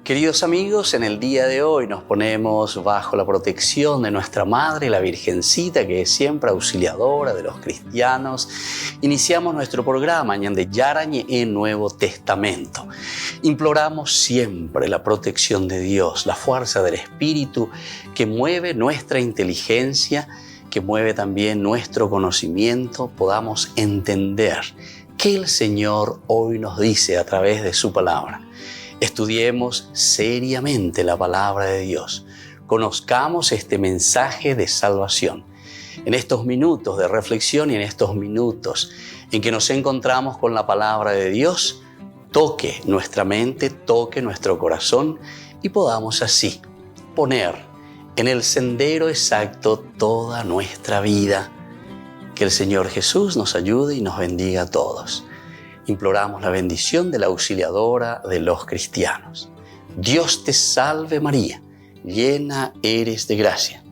Queridos amigos, en el día de hoy nos ponemos bajo la protección de nuestra Madre, la Virgencita, que es siempre auxiliadora de los cristianos. Iniciamos nuestro programa Ñande Yarañe en Nuevo Testamento. Imploramos siempre la protección de Dios, la fuerza del Espíritu que mueve nuestra inteligencia, que mueve también nuestro conocimiento, podamos entender qué el Señor hoy nos dice a través de su palabra. Estudiemos seriamente la palabra de Dios. Conozcamos este mensaje de salvación. En estos minutos de reflexión y en estos minutos en que nos encontramos con la palabra de Dios, toque nuestra mente, toque nuestro corazón y podamos así poner en el sendero exacto toda nuestra vida. Que el Señor Jesús nos ayude y nos bendiga a todos. Imploramos la bendición de la auxiliadora de los cristianos. Dios te salve María, llena eres de gracia.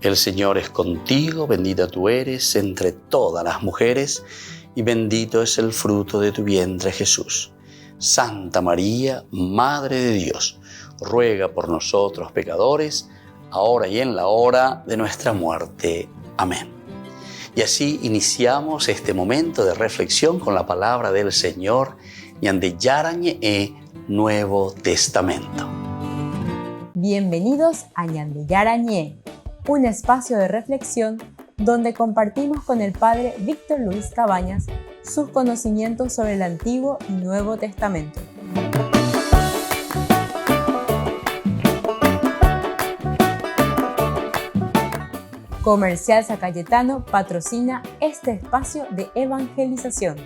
El Señor es contigo, bendita tú eres entre todas las mujeres y bendito es el fruto de tu vientre Jesús. Santa María, Madre de Dios, ruega por nosotros pecadores, ahora y en la hora de nuestra muerte. Amén. Y así iniciamos este momento de reflexión con la palabra del Señor, Ñande Yarañe Nuevo Testamento. Bienvenidos a Ñande Yarañe, un espacio de reflexión donde compartimos con el Padre Víctor Luis Cabañas sus conocimientos sobre el Antiguo y Nuevo Testamento. Comercial San Cayetano patrocina este espacio de evangelización.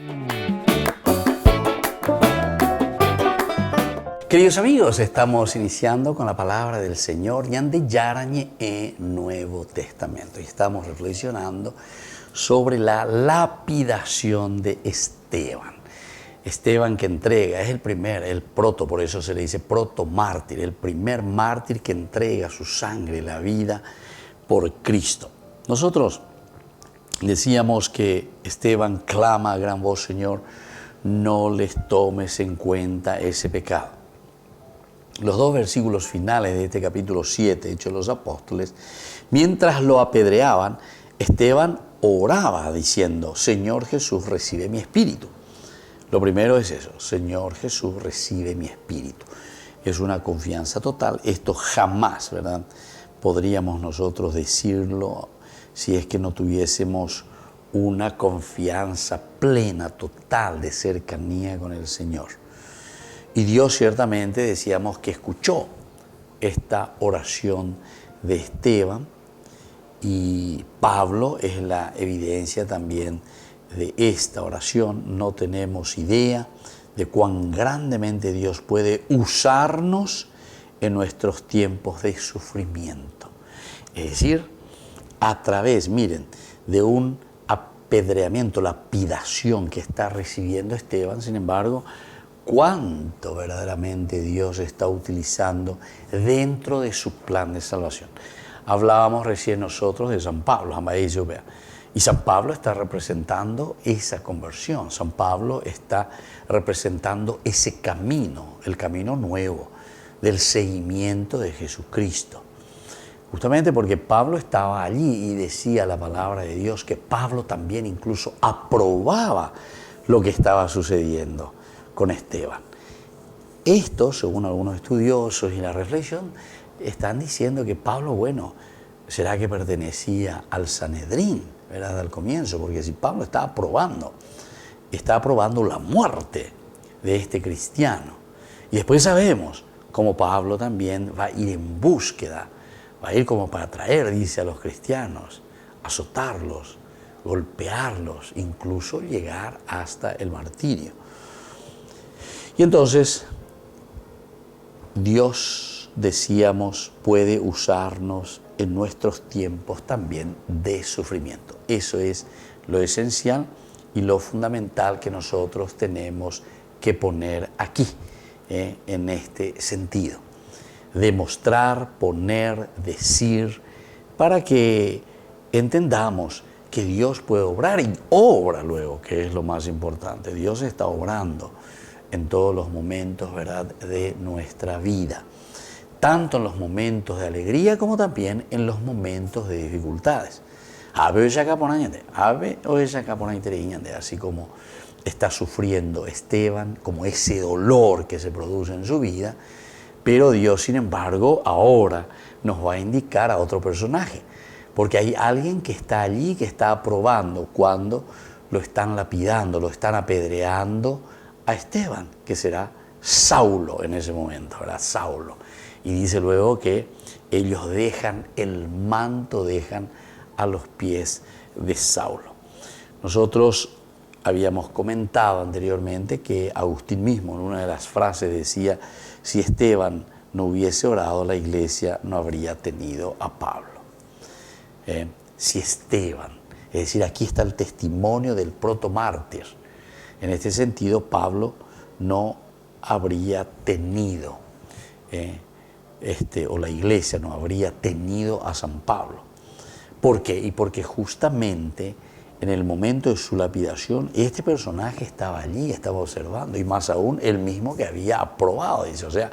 Queridos amigos, estamos iniciando con la palabra del Señor, Ñande Yarañe Nuevo Testamento. Y estamos reflexionando sobre la lapidación de Esteban. Esteban que entrega, es el proto, por eso se le dice protomártir, el primer mártir que entrega su sangre, la vida, por Cristo. Nosotros decíamos que Esteban clama a gran voz, Señor, no les tomes en cuenta ese pecado. Los dos versículos finales de este capítulo 7, Hechos de los Apóstoles, mientras lo apedreaban, Esteban oraba diciendo, Señor Jesús, recibe mi espíritu. Lo primero es eso, Señor Jesús, recibe mi espíritu. Es una confianza total. Esto jamás, ¿verdad?, podríamos nosotros decirlo si es que no tuviésemos una confianza plena, total de cercanía con el Señor. Y Dios ciertamente decíamos que escuchó esta oración de Esteban y Pablo es la evidencia también de esta oración. No tenemos idea de cuán grandemente Dios puede usarnos en nuestros tiempos de sufrimiento. Es decir, a través, miren, de un apedreamiento, lapidación que está recibiendo Esteban, sin embargo, cuánto verdaderamente Dios está utilizando dentro de su plan de salvación. Hablábamos recién nosotros de San Pablo, y San Pablo está representando esa conversión. San Pablo está representando ese camino, el camino nuevo, del seguimiento de Jesucristo. Justamente porque Pablo estaba allí y decía la palabra de Dios que Pablo también incluso aprobaba lo que estaba sucediendo con Esteban. Esto, según algunos estudiosos y la reflexión, están diciendo que Pablo, será que pertenecía al Sanedrín, ¿verdad?, al comienzo, porque si Pablo está aprobando la muerte de este cristiano. Y después sabemos como Pablo también va a ir en búsqueda, va a ir como para traer, dice, a los cristianos, azotarlos, golpearlos, incluso llegar hasta el martirio. Y entonces, Dios, decíamos, puede usarnos en nuestros tiempos también de sufrimiento. Eso es lo esencial y lo fundamental que nosotros tenemos que poner aquí. En este sentido, demostrar, poner, decir, para que entendamos que Dios puede obrar y obra luego, que es lo más importante. Dios está obrando en todos los momentos, ¿verdad?, de nuestra vida, tanto en los momentos de alegría como también en los momentos de dificultades. Así como está sufriendo Esteban, como ese dolor que se produce en su vida, pero Dios, sin embargo, ahora nos va a indicar a otro personaje, porque hay alguien que está allí, que está aprobando cuando lo están lapidando, lo están apedreando a Esteban, que será Saulo en ese momento, ¿verdad? Saulo. Y dice luego que ellos dejan el manto, dejan a los pies de Saulo. Nosotros habíamos comentado anteriormente que Agustín mismo en una de las frases decía: si Esteban no hubiese orado, la iglesia no habría tenido a Pablo. Si Esteban, es decir, aquí está el testimonio del protomártir. En este sentido, Pablo no habría tenido, o la iglesia no habría tenido a San Pablo. ¿Por qué? Y porque justamente en el momento de su lapidación, este personaje estaba allí, estaba observando, y más aún el mismo que había aprobado, dice. O sea,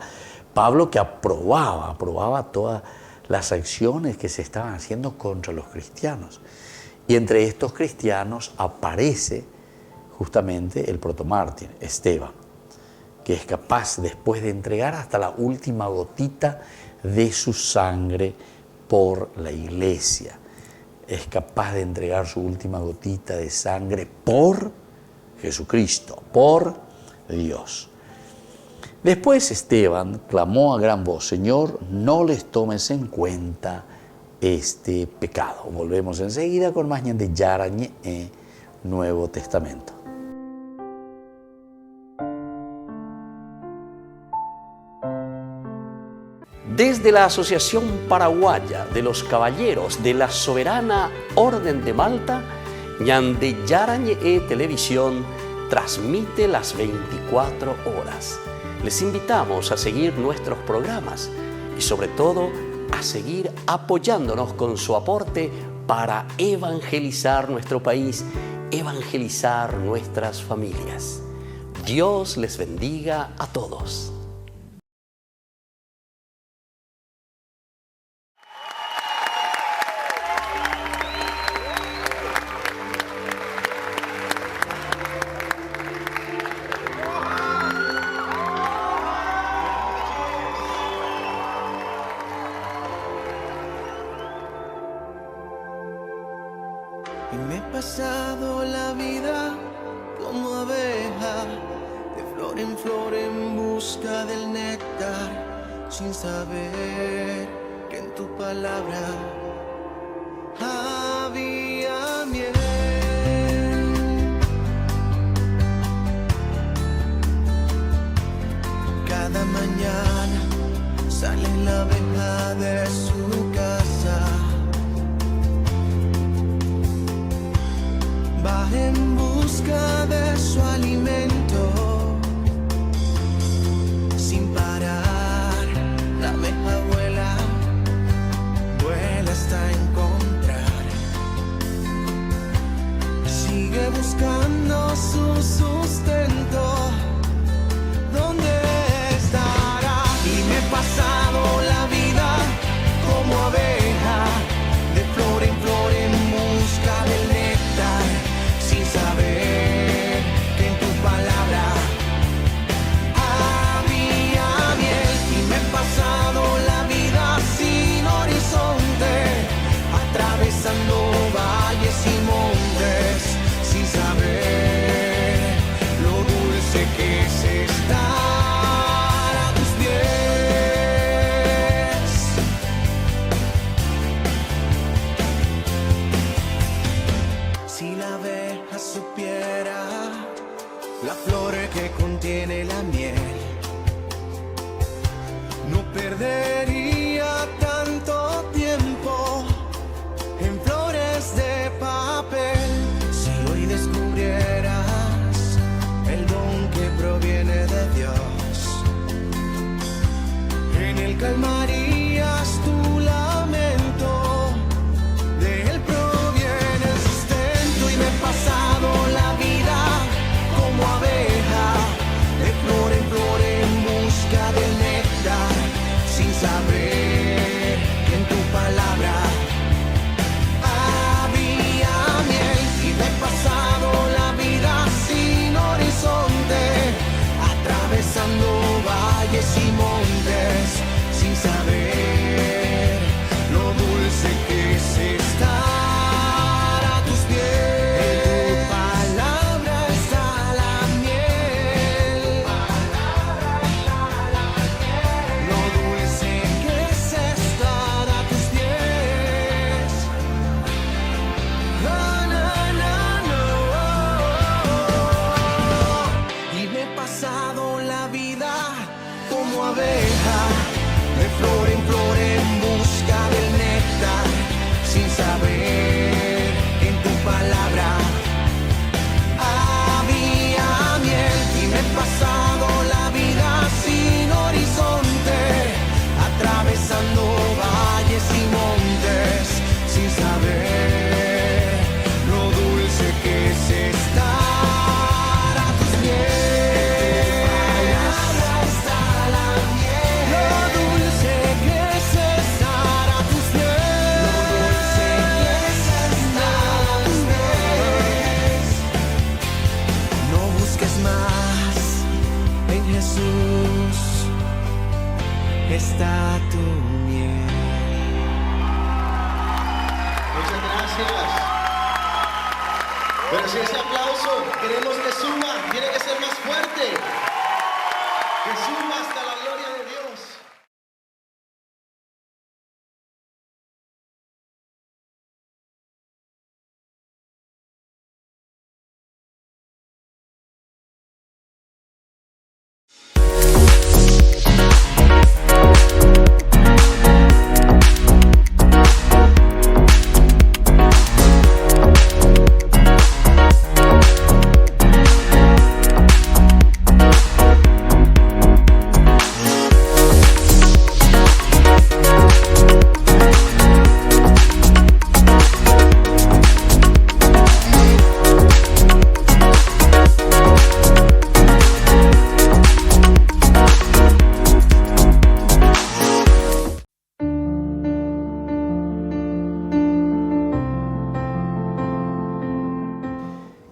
Pablo que aprobaba todas las acciones que se estaban haciendo contra los cristianos. Y entre estos cristianos aparece justamente el protomártir, Esteban, que es capaz, después de entregar hasta la última gotita de su sangre por la iglesia, es capaz de entregar su última gotita de sangre por Jesucristo, por Dios. Después Esteban clamó a gran voz: Señor, no les tomes en cuenta este pecado. Volvemos enseguida con más de Yarañe Nuevo Testamento. Desde la Asociación Paraguaya de los Caballeros de la Soberana Orden de Malta, Ñande Yarañe Televisión transmite las 24 horas. Les invitamos a seguir nuestros programas y sobre todo a seguir apoyándonos con su aporte para evangelizar nuestro país, evangelizar nuestras familias. Dios les bendiga a todos. Y me he pasado la vida como abeja, de flor en busca del néctar, sin saber que en tu palabra había miel. Cada mañana sale la abeja de su casa, va en busca de su alimento, sin parar. La abeja vuela, vuela hasta encontrar. Sigue buscando su sustento. ¿Dónde estará? Y me he pasado la vida como abeja, de flor en busca del néctar, sin saber que en tu palabra había miel. Y me he pasado la vida sin horizonte, atravesando valles y montes, sin saber lo dulce que es estar a tus pies. Si la abeja supiera la flor que contiene la miel, no perdería tanto tiempo en flores de papel. Si hoy descubrieras el don que proviene de Dios, en él calmarías tu lamento, de él proviene el sustento. Y me he pasado la vida como abeja, de flor horizontes, sin saber lo dulce que es estar a tus pies. En tu palabra está la miel, lo dulce que es estar a tus pies. Y me he pasado la vida como abeja, de flor en flor en busca del néctar, sin saber en tu palabra había miel. Y me he pasado la vida sin horizonte, atravesando valles y montes, sin saber lo dulce que es estar a tus pies. Está la miel, lo dulce que es estar a tus pies. Lo dulce que es estar a tus pies. No busques más, en Jesús está tu miel. Muchas gracias. Pero si ese aplauso queremos que suba, tiene que ser más fuerte. Que suba hasta la gloria de Dios.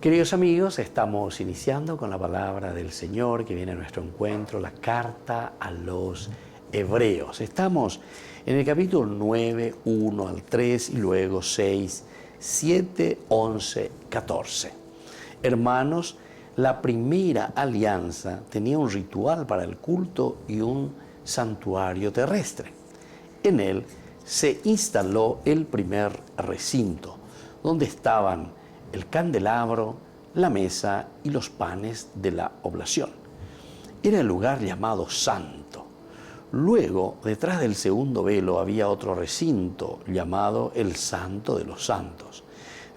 Queridos amigos, estamos iniciando con la palabra del Señor que viene a nuestro encuentro, la carta a los Hebreos. Estamos en el capítulo 9, 1 al 3 y luego 6, 7, 11, 14. Hermanos, la primera alianza tenía un ritual para el culto y un santuario terrestre. En él se instaló el primer recinto, donde estaban el candelabro, la mesa y los panes de la oblación. Era el lugar llamado santo. Luego, detrás del segundo velo había otro recinto llamado el Santo de los Santos.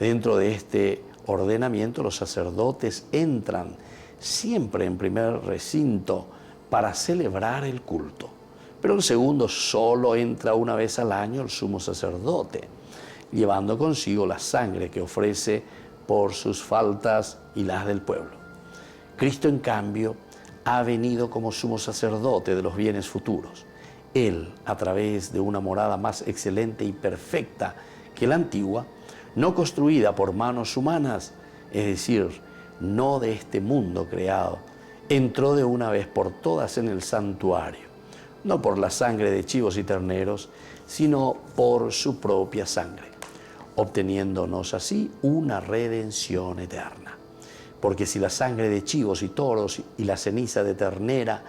Dentro de este ordenamiento los sacerdotes entran siempre en primer recinto para celebrar el culto. Pero el segundo solo entra una vez al año el sumo sacerdote, llevando consigo la sangre que ofrece por sus faltas y las del pueblo. Cristo, en cambio, ha venido como sumo sacerdote de los bienes futuros. Él, a través de una morada más excelente y perfecta que la antigua, no construida por manos humanas, es decir, no de este mundo creado, entró de una vez por todas en el santuario, no por la sangre de chivos y terneros, sino por su propia sangre, obteniéndonos así una redención eterna. Porque si la sangre de chivos y toros y la ceniza de ternera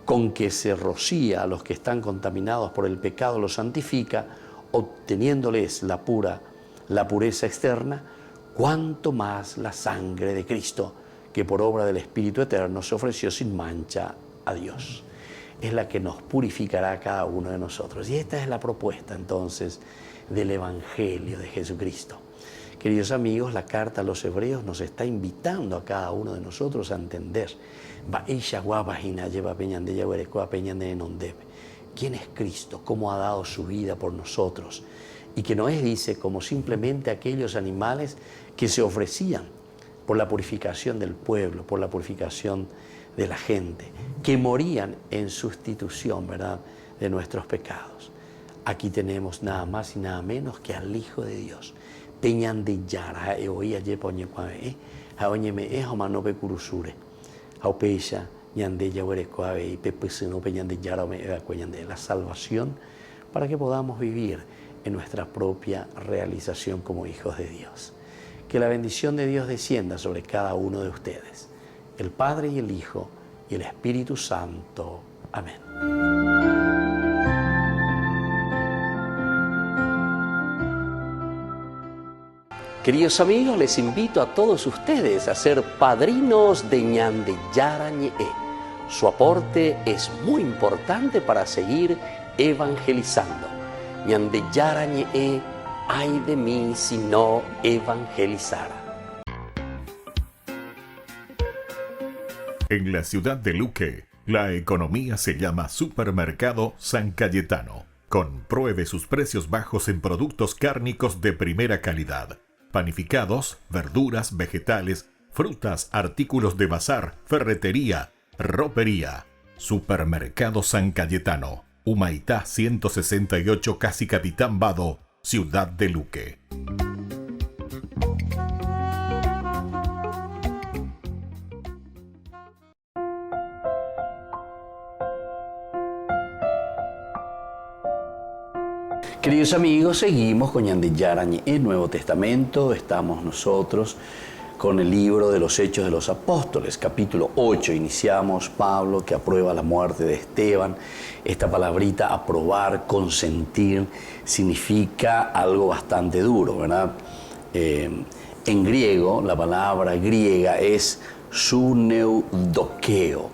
con que se rocía a los que están contaminados por el pecado los santifica, obteniéndoles la pureza externa, cuánto más la sangre de Cristo, que por obra del Espíritu Eterno se ofreció sin mancha a Dios, es la que nos purificará a cada uno de nosotros. Y esta es la propuesta entonces del Evangelio de Jesucristo. Queridos amigos, la carta a los Hebreos nos está invitando a cada uno de nosotros a entender quién es Cristo, cómo ha dado su vida por nosotros, y que no es, dice, como simplemente aquellos animales que se ofrecían por la purificación del pueblo, por la purificación de la gente, que morían en sustitución, ¿verdad?, de nuestros pecados. Aquí tenemos nada más y nada menos que al Hijo de Dios. Peñan de yara, oía ye poñe cuave, haoñeme es homanope curusure, haupeya, ñande yahuerecoave y pepesino peñande yarome evacueñande la salvación para que podamos vivir en nuestra propia realización como hijos de Dios. Que la bendición de Dios descienda sobre cada uno de ustedes, el Padre y el Hijo y el Espíritu Santo. Amén. Queridos amigos, les invito a todos ustedes a ser padrinos de Ñande Yarañe. Su aporte es muy importante para seguir evangelizando. Ñande Yarañe, ay de mí si no evangelizara. En la ciudad de Luque, la economía se llama Supermercado San Cayetano. Compruebe sus precios bajos en productos cárnicos de primera calidad. Panificados, verduras, vegetales, frutas, artículos de bazar, ferretería, ropería. Supermercado San Cayetano, Humaitá 168, Casi Capitán Vado, ciudad de Luque. Queridos amigos, seguimos con Ñande Yarañe, el Nuevo Testamento. Estamos nosotros con el libro de los Hechos de los Apóstoles, capítulo 8. Iniciamos Pablo que aprueba la muerte de Esteban. Esta palabrita aprobar, consentir, significa algo bastante duro, ¿verdad? En griego, la palabra griega es suneudokeo,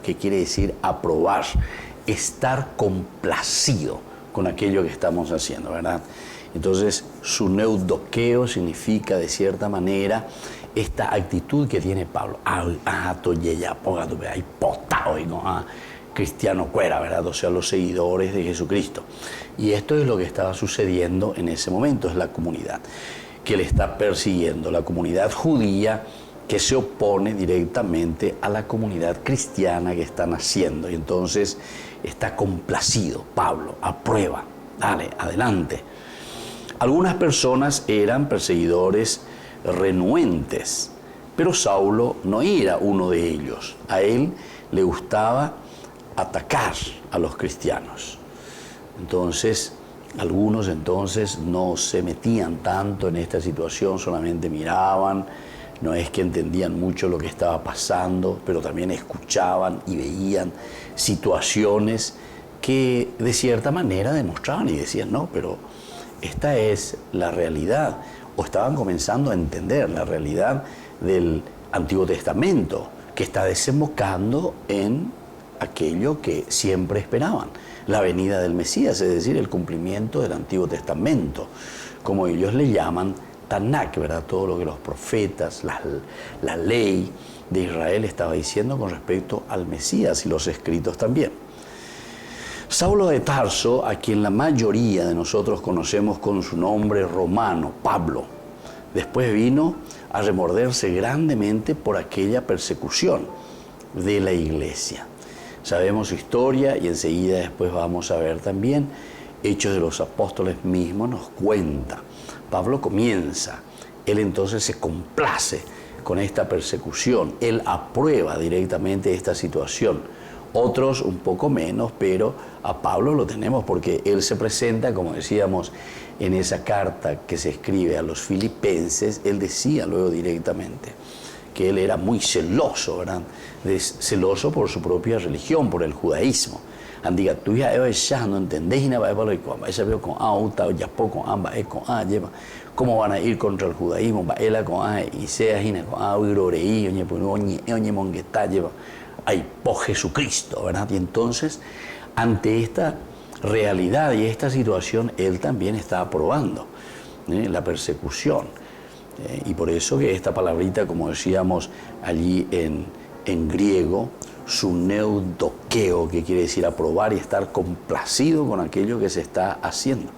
que quiere decir aprobar, estar complacido con aquello que estamos haciendo, ¿verdad? Entonces, suneudokeo significa, de cierta manera, esta actitud que tiene Pablo. Cristiano cuera, ¿verdad? O sea, los seguidores de Jesucristo. Y esto es lo que estaba sucediendo en ese momento, es la comunidad que le está persiguiendo, la comunidad judía que se opone directamente a la comunidad cristiana que están haciendo. Y entonces está complacido Pablo, aprueba, dale, adelante. Algunas personas eran perseguidores renuentes, pero Saulo no era uno de ellos. A él le gustaba atacar a los cristianos. Entonces, algunos no se metían tanto en esta situación, solamente miraban, no es que entendían mucho lo que estaba pasando, pero también escuchaban y veían situaciones que de cierta manera demostraban y decían, no, pero esta es la realidad, o estaban comenzando a entender la realidad del Antiguo Testamento, que está desembocando en aquello que siempre esperaban, la venida del Mesías, es decir, el cumplimiento del Antiguo Testamento, como ellos le llaman Tanakh, ¿verdad? Todo lo que los profetas, la ley de Israel estaba diciendo con respecto al Mesías y los escritos también. Saulo de Tarso, a quien la mayoría de nosotros conocemos con su nombre romano, Pablo, después vino a remorderse grandemente por aquella persecución de la iglesia. Sabemos su historia y enseguida después vamos a ver también Hechos de los Apóstoles mismos nos cuenta. Pablo comienza, él entonces se complace con esta persecución, él aprueba directamente esta situación. Otros un poco menos, pero a Pablo lo tenemos porque él se presenta, como decíamos en esa carta que se escribe a los filipenses, él decía luego directamente que él era muy celoso, ¿verdad? Celoso por su propia religión, por el judaísmo. Andiga, tú ya no entendés y nada, cómo van a ir contra el judaísmo, y sea ay, por Jesucristo, ¿verdad? Y entonces, ante esta realidad y esta situación, él también está aprobando la persecución. Y por eso que esta palabrita, como decíamos allí en griego, suneudokeo, que quiere decir aprobar y estar complacido con aquello que se está haciendo.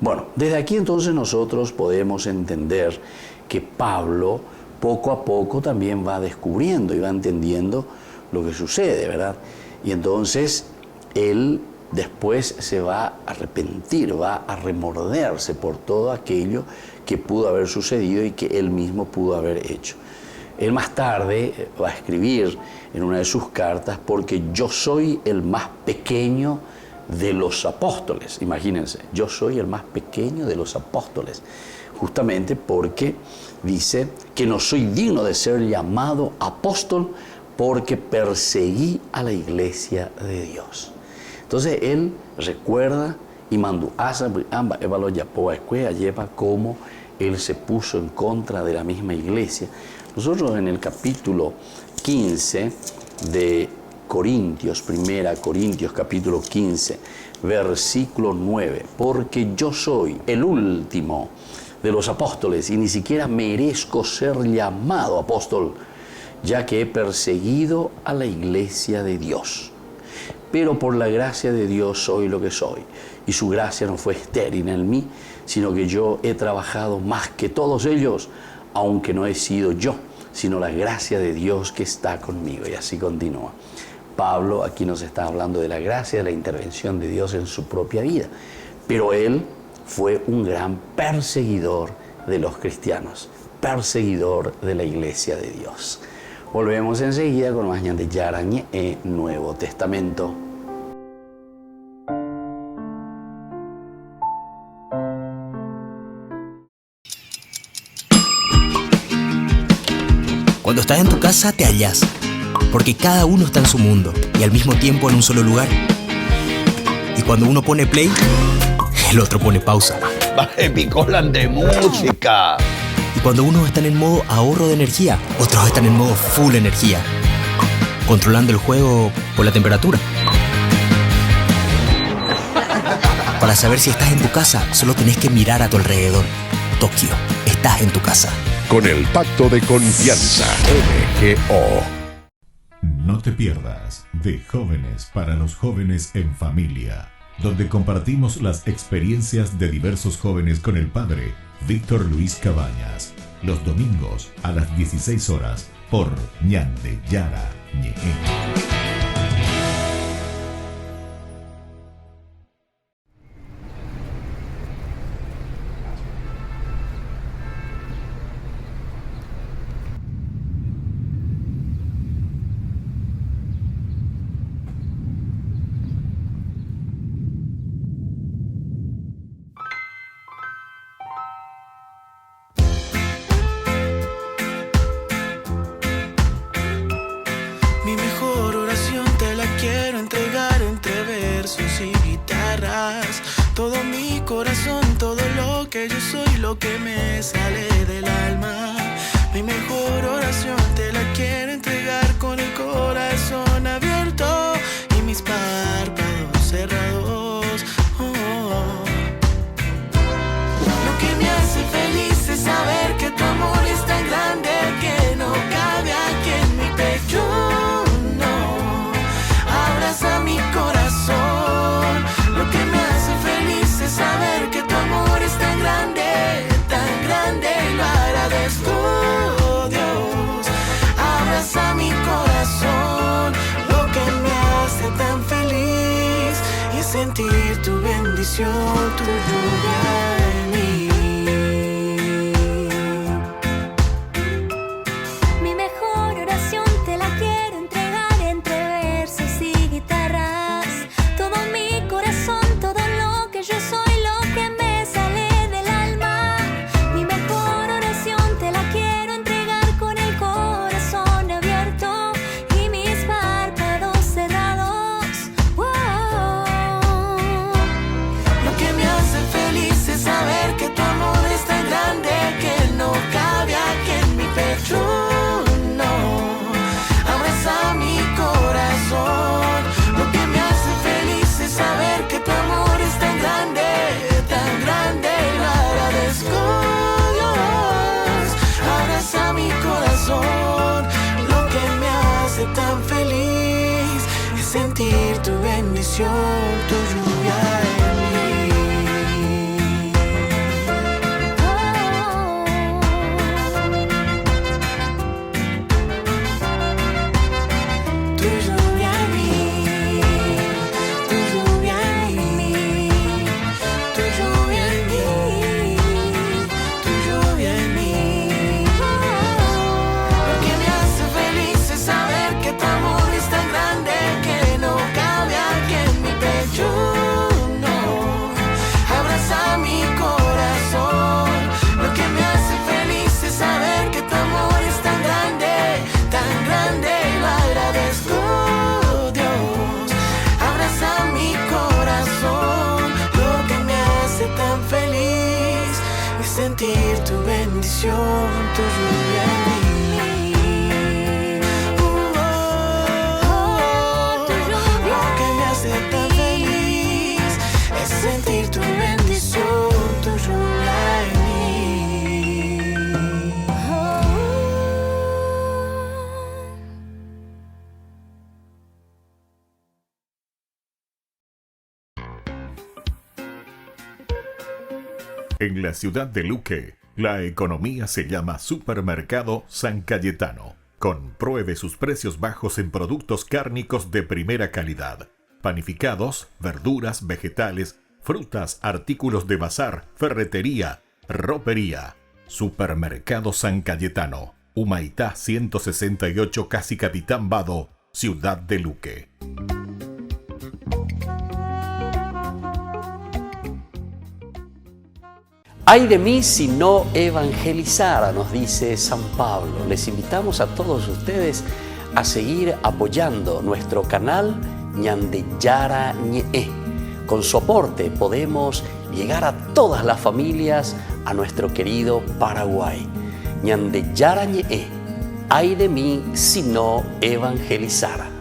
Bueno, desde aquí entonces nosotros podemos entender que Pablo poco a poco también va descubriendo y va entendiendo lo que sucede, ¿verdad? Y entonces él después se va a arrepentir, va a remorderse por todo aquello que pudo haber sucedido y que él mismo pudo haber hecho. Él más tarde va a escribir en una de sus cartas, porque yo soy el más pequeño de los apóstoles. Imagínense, yo soy el más pequeño de los apóstoles, justamente porque dice que no soy digno de ser llamado apóstol porque perseguí a la iglesia de Dios. Entonces él recuerda y mandó ambas lleva cómo él se puso en contra de la misma iglesia. Nosotros en el capítulo 15 de Corintios, 1 Corintios capítulo 15, versículo 9, porque yo soy el último de los apóstoles y ni siquiera merezco ser llamado apóstol, ya que he perseguido a la iglesia de Dios. Pero por la gracia de Dios soy lo que soy, y su gracia no fue estéril en mí, sino que yo he trabajado más que todos ellos, aunque no he sido yo, sino la gracia de Dios que está conmigo. Y así continúa. Pablo aquí nos está hablando de la gracia, de la intervención de Dios en su propia vida. Pero él fue un gran perseguidor de los cristianos, perseguidor de la iglesia de Dios. Volvemos enseguida con más de Yarañe en Nuevo Testamento. Cuando estás en tu casa te hallas, porque cada uno está en su mundo y al mismo tiempo en un solo lugar. Y cuando uno pone play, el otro pone pausa. Baje picolan de música. Y cuando unos están en modo ahorro de energía, otros están en modo full energía, controlando el juego por la temperatura. Para saber si estás en tu casa, solo tenés que mirar a tu alrededor. Tokio, estás en tu casa. Con el Pacto de Confianza, MGO. No te pierdas de Jóvenes para los Jóvenes en Familia, donde compartimos las experiencias de diversos jóvenes con el padre Víctor Luis Cabañas, los domingos a las 16 horas por Ñande Yara Ñe. Mi mejor oración te la quiero entregar entre versos y guitarras. Todo mi corazón, todo lo que yo soy, lo que me sale del alma. Mi mejor oración te la quiero entregar con el corazón abierto y mis párpados cerrados. Lo que me hace feliz es saber que tu amor es tan grande que no cabe aquí en mi pecho. A mi corazón, lo que me hace feliz es saber que tu amor es tan grande, lo agradezco, Dios. Abraza mi corazón, lo que me hace tan feliz es sentir tu bendición, tu lluvia en mí. Mi mejor oración te la quiero entregar entre versos y guitarras. Todo mi corazón, todo lo que yo soy, lo que me sale del alma. Mi mejor oración te la quiero entregar con el corazón abierto y mis párpados cerrados. Lo que me hace feliz es saber que tu amor es tan grande que no cabe aquí en mi pecho. Abraza mi corazón. Lo que me hace feliz es saber que tu amor es tan grande, lo agradezco, Dios. Abraza mi corazón. Lo que me hace tan feliz es sentir tu bendición, tu lluvia en mí. Tu lluvia en mí, tu lluvia en mí, tu lluvia en mí, tu lluvia en mí. Lo que sentir tu bendición, tu lluvia en mí. Lo que me hace tan feliz es sentir tu bendición, tu lluvia en mí. En la ciudad de Luque, la economía se llama Supermercado San Cayetano. Compruebe sus precios bajos en productos cárnicos de primera calidad. Panificados, verduras, vegetales, frutas, artículos de bazar, ferretería, ropería. Supermercado San Cayetano. Humaitá 168, Casi Capitán Vado, ciudad de Luque. Ay de mí si no evangelizara, nos dice San Pablo. Les invitamos a todos ustedes a seguir apoyando nuestro canal Ñande Yarañe. Con su aporte podemos llegar a todas las familias, a nuestro querido Paraguay. Ñande Yarañe. Ay de mí si no evangelizara.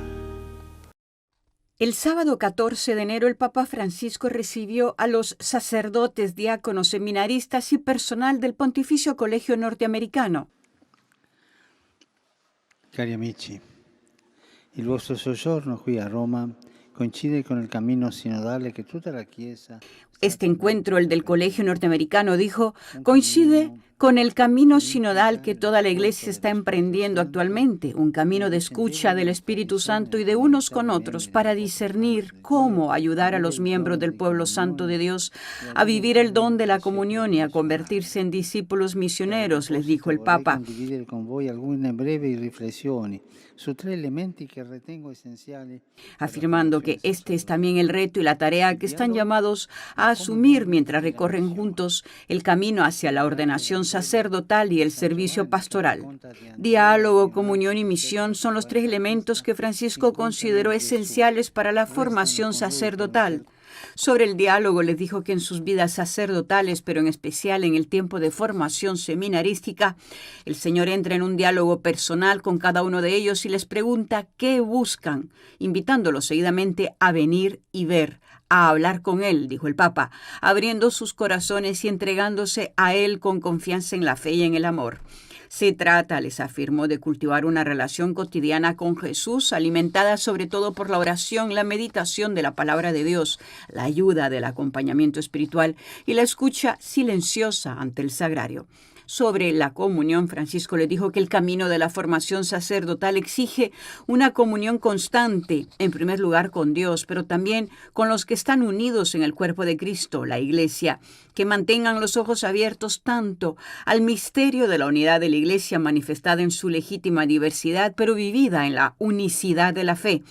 El sábado 14 de enero el Papa Francisco recibió a los sacerdotes, diáconos, seminaristas y personal del Pontificio Colegio Norteamericano. Cari amici, il vostro soggiorno qui a Roma coincide con el camino sinodale que tutta la Chiesa... Este encuentro, el del Colegio Norteamericano, dijo, coincide con el camino sinodal que toda la Iglesia está emprendiendo actualmente, un camino de escucha del Espíritu Santo y de unos con otros para discernir cómo ayudar a los miembros del pueblo santo de Dios a vivir el don de la comunión y a convertirse en discípulos misioneros, les dijo el Papa. Afirmando que este es también el reto y la tarea que están llamados a asumir mientras recorren juntos el camino hacia la ordenación sacerdotal y el servicio pastoral. Diálogo, comunión y misión son los tres elementos que Francisco consideró esenciales para la formación sacerdotal. Sobre el diálogo les dijo que en sus vidas sacerdotales, pero en especial en el tiempo de formación seminarística, el Señor entra en un diálogo personal con cada uno de ellos y les pregunta qué buscan, invitándolos seguidamente a venir y ver, a hablar con Él, dijo el Papa, abriendo sus corazones y entregándose a Él con confianza en la fe y en el amor. Se trata, les afirmó, de cultivar una relación cotidiana con Jesús, alimentada sobre todo por la oración, la meditación de la palabra de Dios, la ayuda del acompañamiento espiritual y la escucha silenciosa ante el sagrario. Sobre la comunión, Francisco le dijo que el camino de la formación sacerdotal exige una comunión constante, en primer lugar con Dios, pero también con los que están unidos en el cuerpo de Cristo, la Iglesia, que mantengan los ojos abiertos tanto al misterio de la unidad de la Iglesia manifestada en su legítima diversidad, pero vivida en la unicidad de la fe.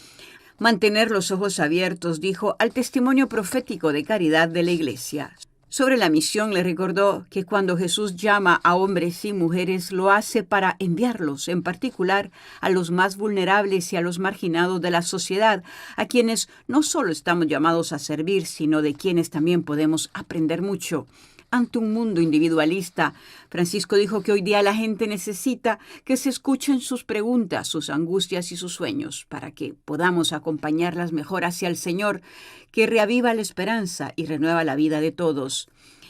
Mantener los ojos abiertos, dijo, al testimonio profético de caridad de la Iglesia. Sobre la misión le recordó que cuando Jesús llama a hombres y mujeres lo hace para enviarlos, en particular a los más vulnerables y a los marginados de la sociedad, a quienes no solo estamos llamados a servir, sino de quienes también podemos aprender mucho. Ante un mundo individualista, Francisco dijo que hoy día la gente necesita que se escuchen sus preguntas, sus angustias y sus sueños, para que podamos acompañarlas mejor hacia el Señor, que reaviva la esperanza y renueva la vida de todos.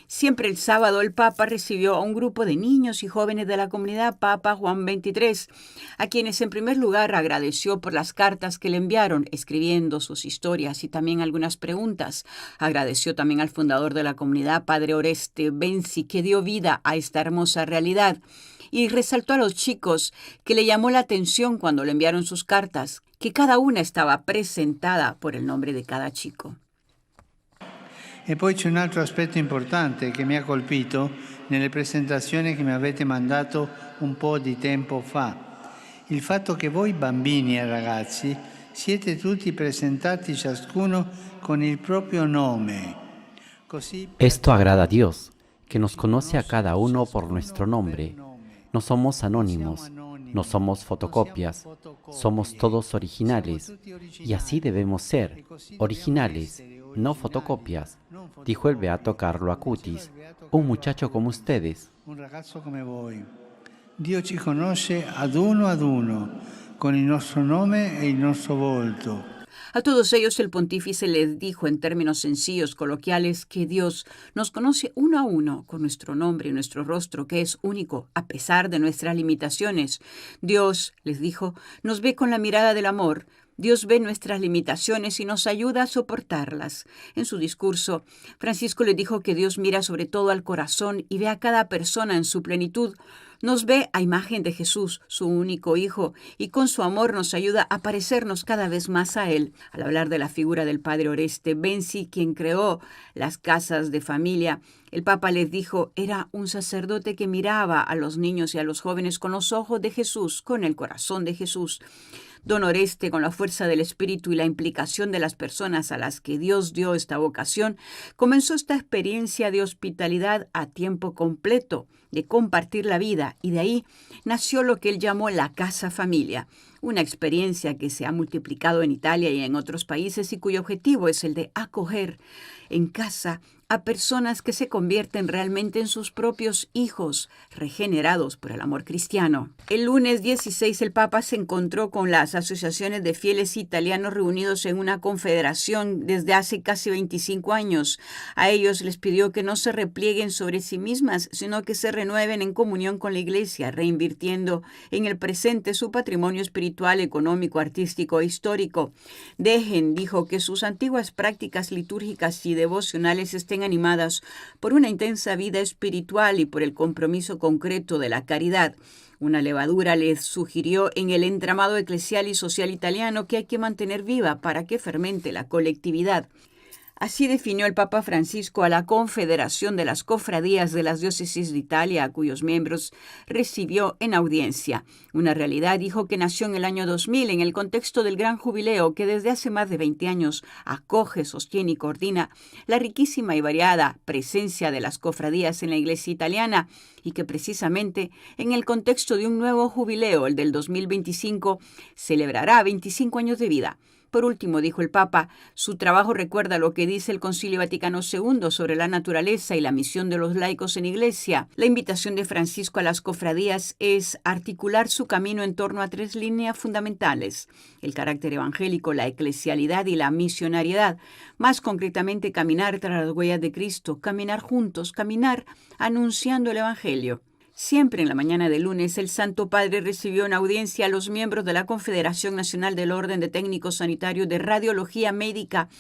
Siempre el sábado el Papa recibió a un grupo de niños y jóvenes de la comunidad Papa Juan XXIII, a quienes en primer lugar agradeció por las cartas que le enviaron, escribiendo sus historias y también algunas preguntas. Agradeció también al fundador de la comunidad, Padre Oreste Benzi, que dio vida a esta hermosa realidad. Y resaltó a los chicos que le llamó la atención cuando le enviaron sus cartas, que cada una estaba presentada por el nombre de cada chico. E poi c'è un altro aspetto importante che mi ha colpito nelle presentazioni che mi avete mandato un po' di tempo fa. Il fatto che voi bambini e ragazzi siete tutti presentati ciascuno con il proprio nome. Esto agrada a Dios, que nos conoce a cada uno por nuestro nombre. No somos anónimos, no somos fotocopias, somos todos originales. Y así debemos ser, originales, no fotocopias, dijo el beato Carlo Acutis, un muchacho como ustedes. Un ragazzo come voi. Dio ci conosce ad uno, con il nostro nome e il nostro volto. A todos ellos el pontífice les dijo en términos sencillos, coloquiales, que Dios nos conoce uno a uno con nuestro nombre y nuestro rostro, que es único a pesar de nuestras limitaciones. Dios, les dijo, nos ve con la mirada del amor. Dios ve nuestras limitaciones y nos ayuda a soportarlas. En su discurso, Francisco le dijo que Dios mira sobre todo al corazón y ve a cada persona en su plenitud. Nos ve a imagen de Jesús, su único Hijo, y con su amor nos ayuda a parecernos cada vez más a Él. Al hablar de la figura del padre Oreste Benzi, quien creó las casas de familia, el Papa les dijo, era un sacerdote que miraba a los niños y a los jóvenes con los ojos de Jesús, con el corazón de Jesús. Don Oreste, con la fuerza del Espíritu y la implicación de las personas a las que Dios dio esta vocación, comenzó esta experiencia de hospitalidad a tiempo completo, de compartir la vida, y de ahí nació lo que él llamó la Casa Familia, una experiencia que se ha multiplicado en Italia y en otros países y cuyo objetivo es el de acoger en casa a personas que se convierten realmente en sus propios hijos, regenerados por el amor cristiano. El lunes 16 el Papa se encontró con las asociaciones de fieles italianos reunidos en una confederación desde hace casi 25 años. A ellos les pidió que no se replieguen sobre sí mismas, sino que se renueven en comunión con la Iglesia, reinvirtiendo en el presente su patrimonio espiritual, económico, artístico e histórico. Dejen, dijo, que sus antiguas prácticas litúrgicas y devocionales estén animadas por una intensa vida espiritual y por el compromiso concreto de la caridad. Una levadura les sugirió en el entramado eclesial y social italiano que hay que mantener viva para que fermente la colectividad. Así definió el Papa Francisco a la Confederación de las Cofradías de las Diócesis de Italia, a cuyos miembros recibió en audiencia. Una realidad, dijo, que nació en el año 2000 en el contexto del Gran Jubileo, que desde hace más de 20 años acoge, sostiene y coordina la riquísima y variada presencia de las cofradías en la Iglesia italiana, y que precisamente en el contexto de un nuevo jubileo, el del 2025, celebrará 25 años de vida. Por último, dijo el Papa, su trabajo recuerda lo que dice el Concilio Vaticano II sobre la naturaleza y la misión de los laicos en Iglesia. La invitación de Francisco a las cofradías es articular su camino en torno a 3 líneas fundamentales: el carácter evangélico, la eclesialidad y la misionariedad. Más concretamente, caminar tras las huellas de Cristo, caminar juntos, caminar anunciando el Evangelio. Siempre en la mañana de lunes, el Santo Padre recibió en audiencia a los miembros de la Confederación Nacional del Orden de Técnicos Sanitarios de Radiología Médica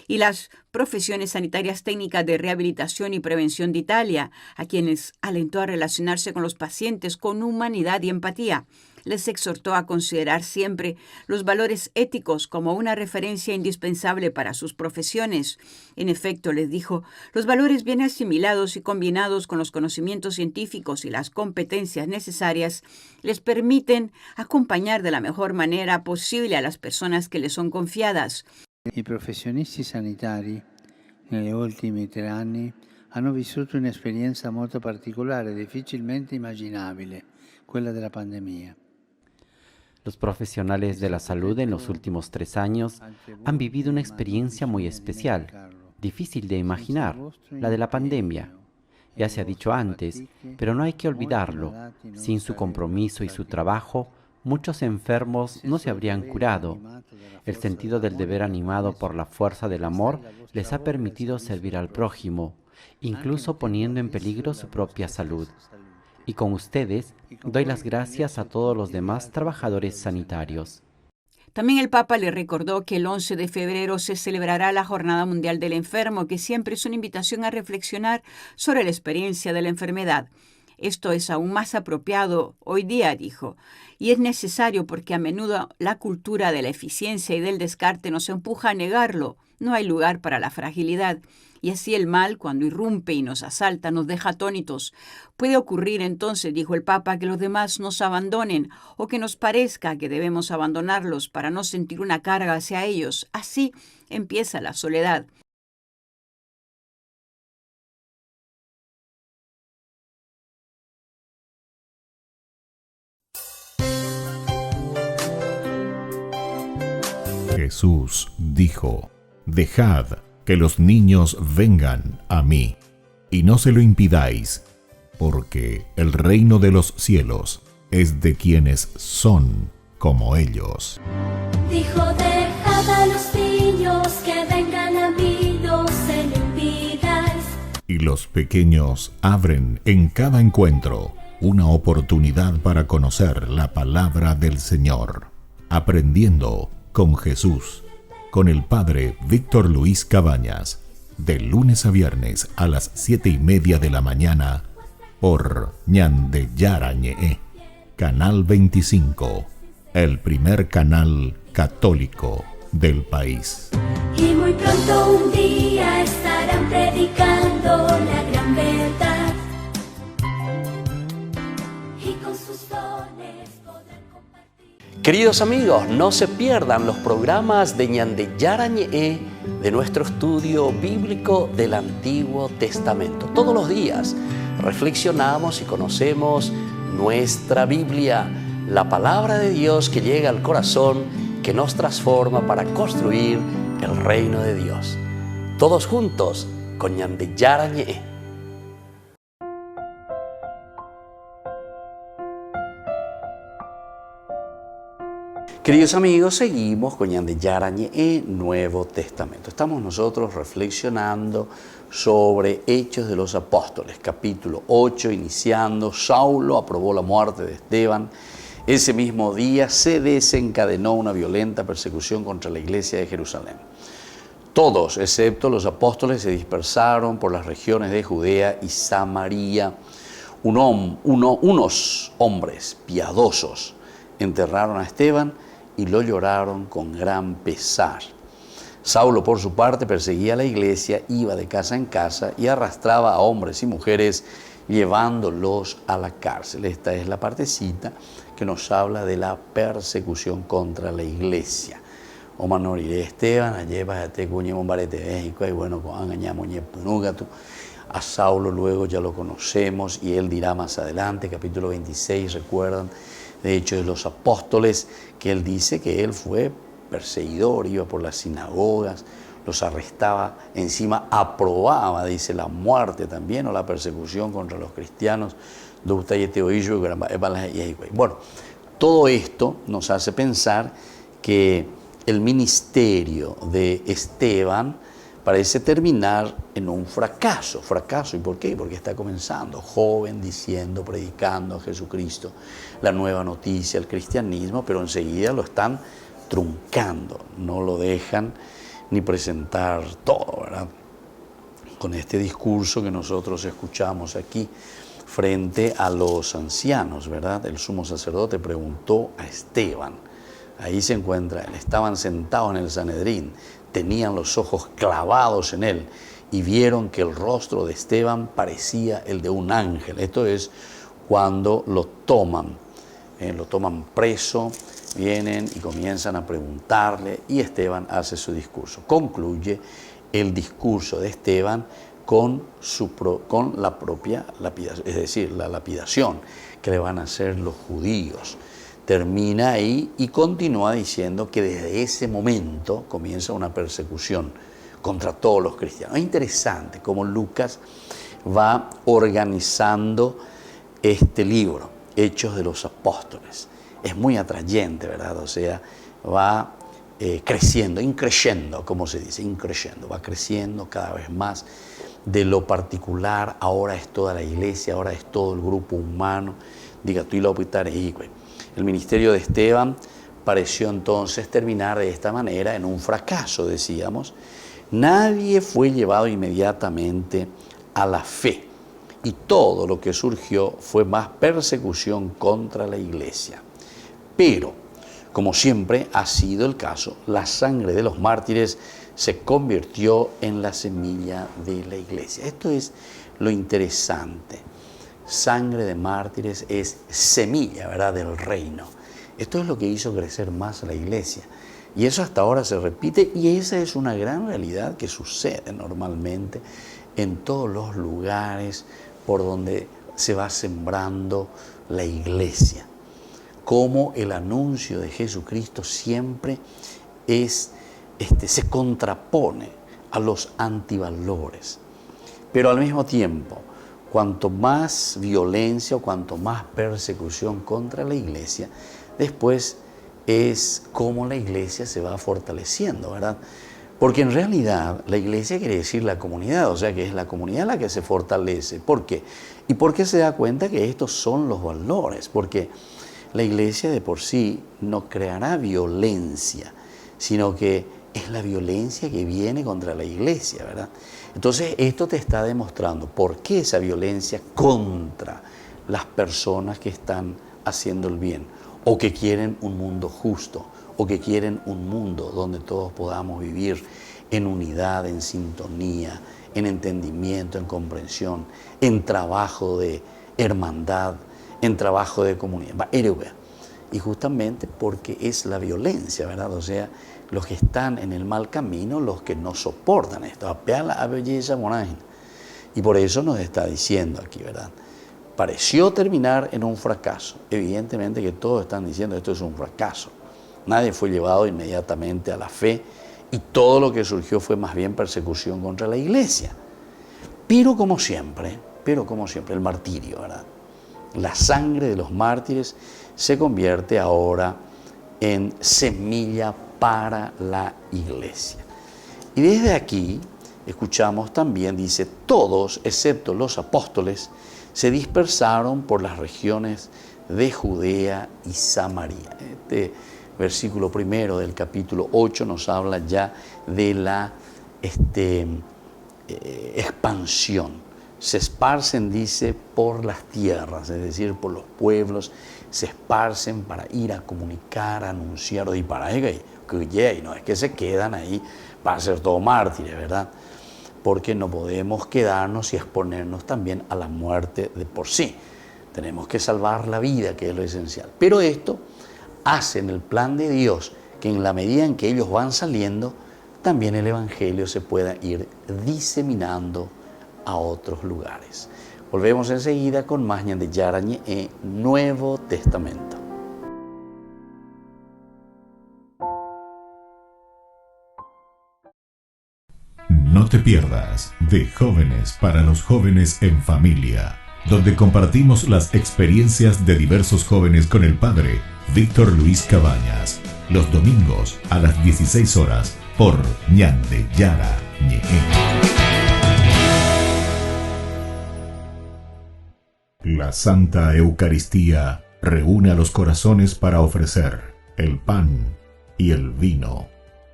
y las profesiones sanitarias técnicas de rehabilitación y prevención de Italia, a quienes alentó a relacionarse con los pacientes con humanidad y empatía. Les exhortó a considerar siempre los valores éticos como una referencia indispensable para sus profesiones. En efecto, les dijo, los valores bien asimilados y combinados con los conocimientos científicos y las competencias necesarias les permiten acompañar de la mejor manera posible a las personas que les son confiadas. I professionisti sanitari negli ultimi 3 anni hanno vissuto un'esperienza molto particolare, difficilmente immaginabile, quella della pandemia. Los profesionales de la salud en los últimos 3 años han vivido una experiencia muy especial, difícil de imaginar, la de la pandemia. Ya se ha dicho antes, pero no hay que olvidarlo. Sin su compromiso y su trabajo, muchos enfermos no se habrían curado. El sentido del deber animado por la fuerza del amor les ha permitido servir al prójimo, incluso poniendo en peligro su propia salud. Y con ustedes doy las gracias a todos los demás trabajadores sanitarios. También el Papa le recordó que el 11 de febrero se celebrará la Jornada Mundial del Enfermo, que siempre es una invitación a reflexionar sobre la experiencia de la enfermedad. Esto es aún más apropiado hoy día, dijo, y es necesario porque a menudo la cultura de la eficiencia y del descarte nos empuja a negarlo. No hay lugar para la fragilidad. Y así el mal, cuando irrumpe y nos asalta, nos deja atónitos. Puede ocurrir entonces, dijo el Papa, que los demás nos abandonen o que nos parezca que debemos abandonarlos para no sentir una carga hacia ellos. Así empieza la soledad. Jesús dijo, dejad que los niños vengan a mí, y no se lo impidáis, porque el reino de los cielos es de quienes son como ellos. Dijo, dejad a los niños que vengan a mí, no se lo impidáis. Y los pequeños abren en cada encuentro una oportunidad para conocer la palabra del Señor, aprendiendo con Jesús, con el Padre Víctor Luis Cabañas, de lunes a viernes a las 7:30 de la mañana, por Ñande Yarañe, Canal 25, el primer canal católico del país. Y muy pronto un día estarán predicando la gran verdad. Y con sus dones podrán compartir. Queridos amigos, no se pierdan los programas de Ñande Yarañe de nuestro estudio bíblico del Antiguo Testamento. Todos los días reflexionamos y conocemos nuestra Biblia, la palabra de Dios que llega al corazón, que nos transforma para construir el reino de Dios. Todos juntos con Ñande Yarañe. Queridos amigos, seguimos con Ñande Yarañe Nuevo Testamento. Estamos nosotros reflexionando sobre Hechos de los Apóstoles, capítulo 8, iniciando. Saulo aprobó la muerte de Esteban. Ese mismo día se desencadenó una violenta persecución contra la iglesia de Jerusalén. Todos, excepto los apóstoles, se dispersaron por las regiones de Judea y Samaria. Unos hombres piadosos enterraron a Esteban y lo lloraron con gran pesar. Saulo, por su parte, perseguía a la iglesia, iba de casa en casa y arrastraba a hombres y mujeres llevándolos a la cárcel. Esta es la partecita que nos habla de la persecución contra la iglesia. O manoriré Esteban, alleva te cuñemo barete México, y bueno, a Saulo luego ya lo conocemos y él dirá más adelante, capítulo 26, recuerdan, de Hechos de los Apóstoles, que él dice que él fue perseguidor, iba por las sinagogas, los arrestaba, encima aprobaba, dice, la muerte también o la persecución contra los cristianos. Bueno, todo esto nos hace pensar que el ministerio de Esteban parece terminar en un fracaso. ¿Fracaso? ¿Y por qué? Porque está comenzando, joven, diciendo, predicando a Jesucristo, la nueva noticia, el cristianismo, pero enseguida lo están truncando, no lo dejan ni presentar todo, ¿verdad? Con este discurso que nosotros escuchamos aquí frente a los ancianos, ¿verdad? El sumo sacerdote preguntó a Esteban, ahí se encuentra él, estaban sentados en el Sanedrín, tenían los ojos clavados en él y vieron que el rostro de Esteban parecía el de un ángel. Esto es cuando lo toman preso, vienen y comienzan a preguntarle y Esteban hace su discurso. Concluye el discurso de Esteban con la propia lapidación, es decir, la lapidación que le van a hacer los judíos. Termina ahí y continúa diciendo que desde ese momento comienza una persecución contra todos los cristianos. Es interesante cómo Lucas va organizando este libro, Hechos de los Apóstoles. Es muy atrayente, ¿verdad? O sea, va creciendo, increciendo, como se dice, increciendo, va creciendo cada vez más. De lo particular, ahora es toda la iglesia, ahora es todo el grupo humano. Diga, tú y lo el ministerio de Esteban pareció entonces terminar de esta manera en un fracaso, decíamos. Nadie fue llevado inmediatamente a la fe y todo lo que surgió fue más persecución contra la iglesia. Pero, como siempre ha sido el caso, la sangre de los mártires se convirtió en la semilla de la iglesia. Esto es lo interesante. Sangre de mártires es semilla, ¿verdad?, del reino. Esto es lo que hizo crecer más a la iglesia. Y eso hasta ahora se repite y esa es una gran realidad que sucede normalmente en todos los lugares por donde se va sembrando la iglesia. Como el anuncio de Jesucristo siempre se contrapone a los antivalores. Pero al mismo tiempo, cuanto más violencia o cuanto más persecución contra la iglesia, después es como la iglesia se va fortaleciendo, ¿verdad? Porque en realidad la iglesia quiere decir la comunidad, o sea que es la comunidad la que se fortalece. ¿Por qué? Y porque se da cuenta que estos son los valores, porque la iglesia de por sí no creará violencia, sino que es la violencia que viene contra la iglesia, ¿verdad? Entonces esto te está demostrando por qué esa violencia contra las personas que están haciendo el bien, o que quieren un mundo justo, o que quieren un mundo donde todos podamos vivir en unidad, en sintonía, en entendimiento, en comprensión, en trabajo de hermandad, en trabajo de comunidad. Y justamente porque es la violencia, ¿verdad? O sea, los que están en el mal camino, los que no soportan esto. Y por eso nos está diciendo aquí, ¿verdad? Pareció terminar en un fracaso. Evidentemente que todos están diciendo esto es un fracaso. Nadie fue llevado inmediatamente a la fe y todo lo que surgió fue más bien persecución contra la iglesia. Pero como siempre, el martirio, ¿verdad? La sangre de los mártires se convierte ahora en semilla para la iglesia. Y desde aquí escuchamos también, dice, todos, excepto los apóstoles, se dispersaron por las regiones de Judea y Samaria. Este versículo primero del capítulo 8 nos habla ya de la expansión. Se esparcen, dice, por las tierras, es decir, por los pueblos, se esparcen para ir a comunicar, a anunciar, y para y no es que se quedan ahí para ser todos mártires, ¿verdad? Porque no podemos quedarnos y exponernos también a la muerte de por sí. Tenemos que salvar la vida, que es lo esencial. Pero esto hace en el plan de Dios que en la medida en que ellos van saliendo, también el Evangelio se pueda ir diseminando a otros lugares. Volvemos enseguida con más Ñan de Yarañe en Nuevo Testamento. No te pierdas de Jóvenes para los Jóvenes en Familia, donde compartimos las experiencias de diversos jóvenes con el padre Víctor Luis Cabañas, los domingos a las 16 horas por Ñan de Yarañe. La Santa Eucaristía reúne a los corazones para ofrecer el pan y el vino,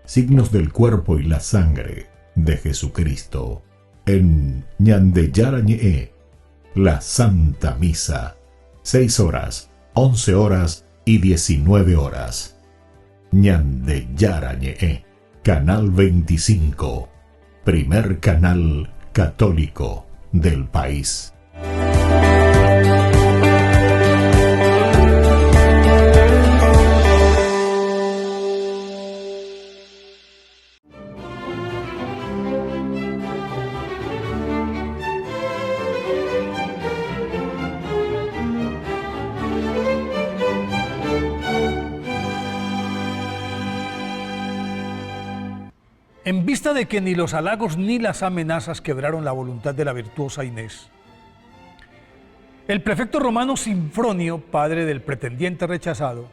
signos del cuerpo y la sangre de Jesucristo. En Ñan de Yarañe, la Santa Misa, 6 horas, 11 horas y 19 horas. Ñan de Yarañe, Canal 25, primer canal católico del país. En vista de que ni los halagos ni las amenazas quebraron la voluntad de la virtuosa Inés, el prefecto romano Sinfronio, padre del pretendiente rechazado,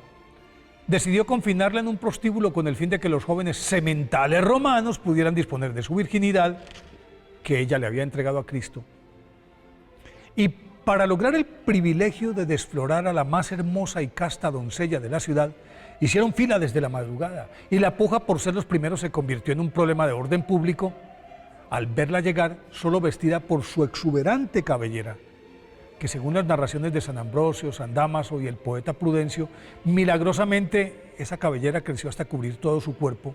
decidió confinarla en un prostíbulo con el fin de que los jóvenes sementales romanos pudieran disponer de su virginidad que ella le había entregado a Cristo. Y para lograr el privilegio de desflorar a la más hermosa y casta doncella de la ciudad, hicieron fila desde la madrugada y la puja por ser los primeros se convirtió en un problema de orden público al verla llegar solo vestida por su exuberante cabellera, que según las narraciones de San Ambrosio, San Dámaso y el poeta Prudencio, milagrosamente esa cabellera creció hasta cubrir todo su cuerpo,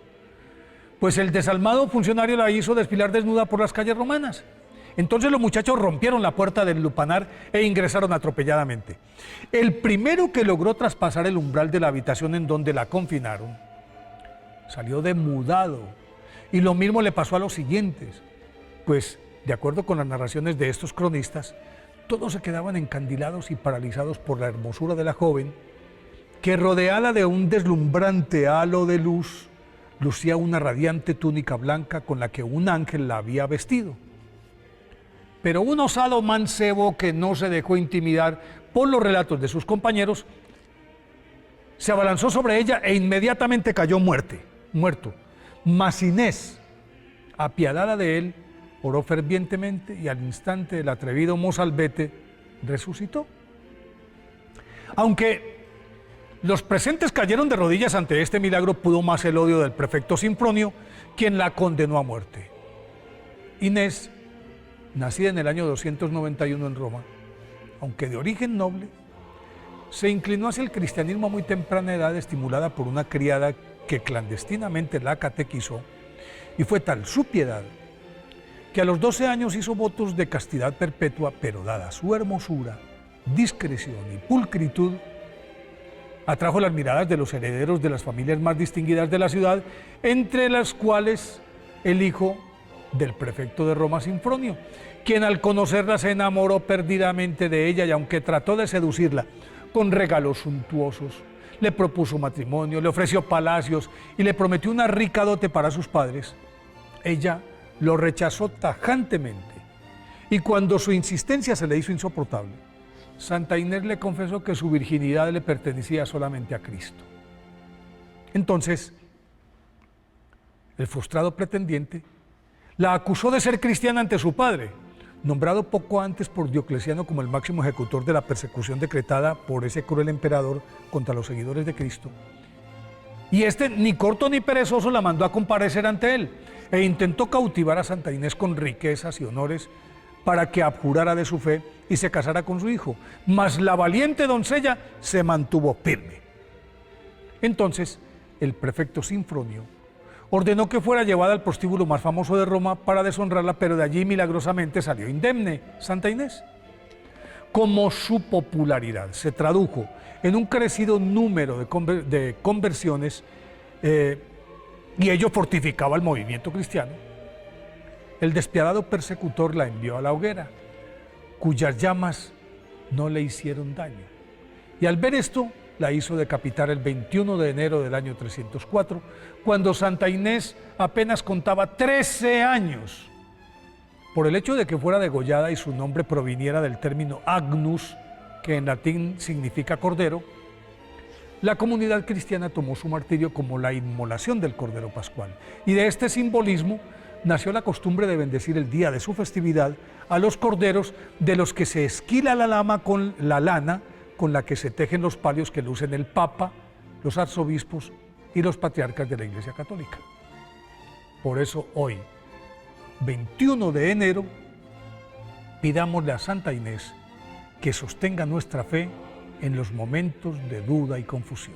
pues el desalmado funcionario la hizo desfilar desnuda por las calles romanas. Entonces los muchachos rompieron la puerta del lupanar e ingresaron atropelladamente. El primero que logró traspasar el umbral de la habitación en donde la confinaron salió demudado, y lo mismo le pasó a los siguientes, pues de acuerdo con las narraciones de estos cronistas, todos se quedaban encandilados y paralizados por la hermosura de la joven, que rodeada de un deslumbrante halo de luz, lucía una radiante túnica blanca con la que un ángel la había vestido. Pero un osado mancebo que no se dejó intimidar por los relatos de sus compañeros, se abalanzó sobre ella e inmediatamente cayó muerto. Mas Inés, apiadada de él, oró fervientemente y al instante el atrevido mozalbete resucitó. Aunque los presentes cayeron de rodillas ante este milagro, pudo más el odio del prefecto Sinfronio, quien la condenó a muerte. Inés, nacida en el año 291 en Roma, aunque de origen noble, se inclinó hacia el cristianismo a muy temprana edad, estimulada por una criada que clandestinamente la catequizó, y fue tal su piedad que a los 12 años hizo votos de castidad perpetua, pero dada su hermosura, discreción y pulcritud, atrajo las miradas de los herederos de las familias más distinguidas de la ciudad, entre las cuales el hijo del prefecto de Roma, Sinfronio, quien al conocerla se enamoró perdidamente de ella y aunque trató de seducirla con regalos suntuosos, le propuso matrimonio, le ofreció palacios y le prometió una rica dote para sus padres, ella lo rechazó tajantemente y cuando su insistencia se le hizo insoportable, Santa Inés le confesó que su virginidad le pertenecía solamente a Cristo. Entonces, el frustrado pretendiente la acusó de ser cristiana ante su padre, nombrado poco antes por Diocleciano como el máximo ejecutor de la persecución decretada por ese cruel emperador contra los seguidores de Cristo. Y este, ni corto ni perezoso, la mandó a comparecer ante él e intentó cautivar a Santa Inés con riquezas y honores para que abjurara de su fe y se casara con su hijo, mas la valiente doncella se mantuvo firme. Entonces, el prefecto Sinfronio ordenó que fuera llevada al prostíbulo más famoso de Roma para deshonrarla, pero de allí milagrosamente salió indemne Santa Inés. Como su popularidad se tradujo en un crecido número de conversiones y ello fortificaba el movimiento cristiano, el despiadado persecutor la envió a la hoguera, cuyas llamas no le hicieron daño. Y al ver esto, la hizo decapitar el 21 de enero del año 304, cuando Santa Inés apenas contaba 13 años. Por el hecho de que fuera degollada y su nombre proviniera del término agnus, que en latín significa cordero, la comunidad cristiana tomó su martirio como la inmolación del Cordero Pascual. Y de este simbolismo nació la costumbre de bendecir el día de su festividad a los corderos de los que se esquila la lana con la que se tejen los palios que lucen el Papa, los arzobispos y los patriarcas de la Iglesia Católica. Por eso hoy, 21 de enero, pidámosle a Santa Inés que sostenga nuestra fe en los momentos de duda y confusión.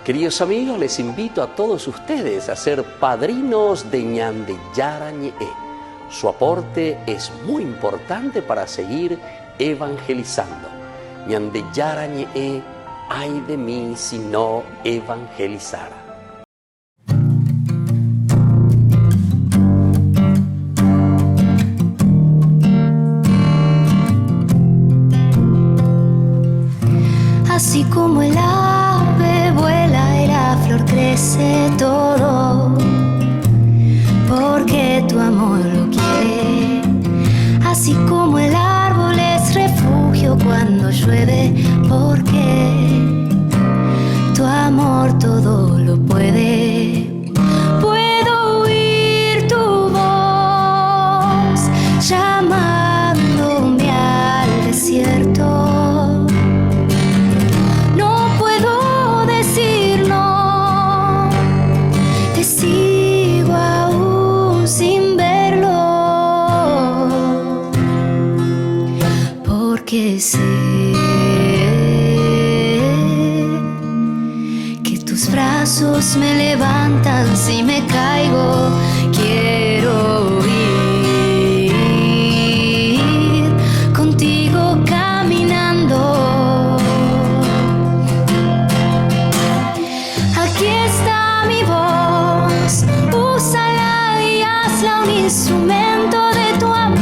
Queridos amigos, les invito a todos ustedes a ser padrinos de Ñande Yarañe. Su aporte es muy importante para seguir evangelizando. Ñande Yarañe, ay de mí si no evangelizara. Así como el ave vuela y la flor crece todo, porque tu amor lo quiere. Así como el árbol es refugio cuando llueve, porque tu amor todo lo puede. Puedo oír tu voz llamándome al desierto. Sigo aún sin verlo, porque sé que tus brazos me levantan si me caigo. Quiero ir contigo caminando. Aquí está mi voz hazla un instrumento de tu amor.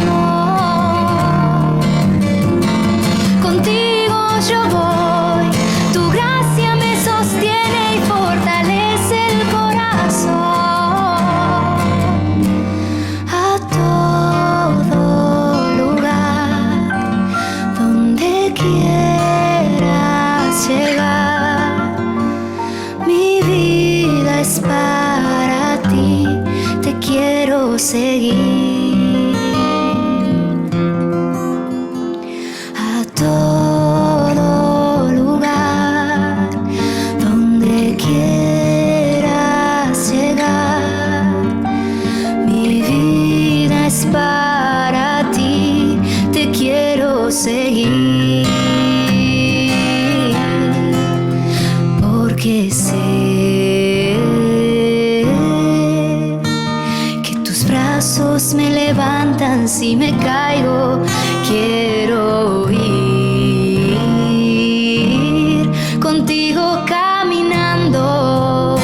Contigo yo voy, tu gracia me sostiene y fortalece el corazón. A todo lugar donde quieras llegar, mi vida es para ti, te quiero seguir. A todo lugar donde quieras llegar, mi vida es para ti, te quiero seguir. Porque sé que tus brazos me levantan si me caigo. Quiero ir contigo caminando.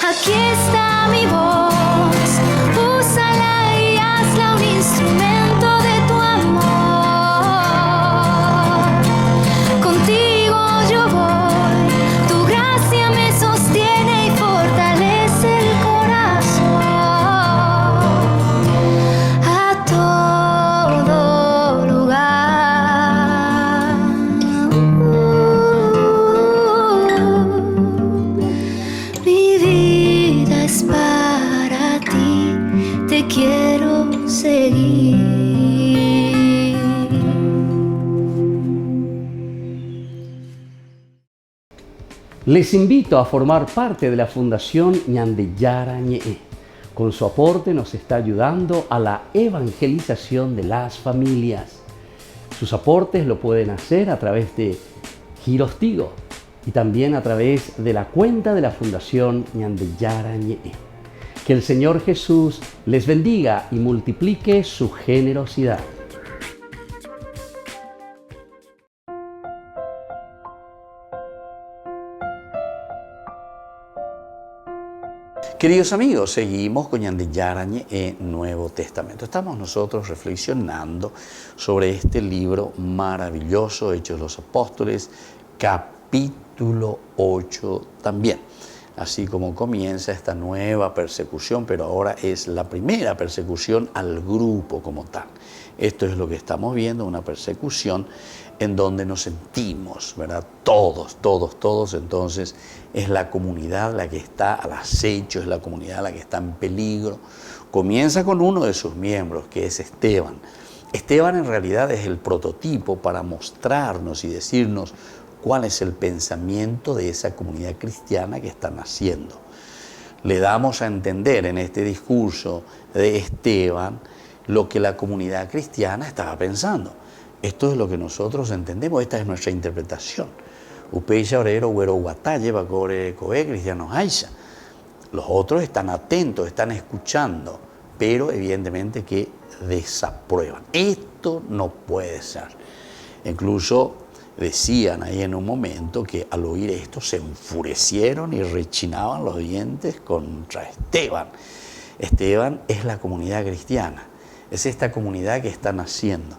Aquí está mi voz, úsala y hazla un instrumento de tu amor. Contigo yo voy, tu gracia me sostiene y fortalece el corazón. A todo lugar, mi vida es para ti, te quiero seguir. Les invito a formar parte de la Fundación Ñande Yarañe. Con su aporte nos está ayudando a la evangelización de las familias. Sus aportes lo pueden hacer a través de Giros Tigo y también a través de la cuenta de la Fundación Ñande Yarañe. Que el Señor Jesús les bendiga y multiplique su generosidad. Queridos amigos, seguimos con Ñande Yarañe en Nuevo Testamento. Estamos nosotros reflexionando sobre este libro maravilloso, Hechos de los Apóstoles, capítulo 8 también. Así como comienza esta nueva persecución, pero ahora es la primera persecución al grupo como tal. Esto es lo que estamos viendo, una persecución en donde nos sentimos, ¿verdad? Todos, entonces es la comunidad la que está al acecho, es la comunidad la que está en peligro. Comienza con uno de sus miembros, que es Esteban. Esteban en realidad es el prototipo para mostrarnos y decirnos cuál es el pensamiento de esa comunidad cristiana que está naciendo. Le damos a entender en este discurso de Esteban lo que la comunidad cristiana estaba pensando. Esto es lo que nosotros entendemos, esta es nuestra interpretación. Upeya orero güero guatalle bacore coe cristianos aisha. Los otros están atentos, están escuchando, pero evidentemente que desaprueban. Esto no puede ser. Incluso decían ahí en un momento que al oír esto se enfurecieron y rechinaban los dientes contra Esteban. Esteban es la comunidad cristiana, es esta comunidad que está naciendo.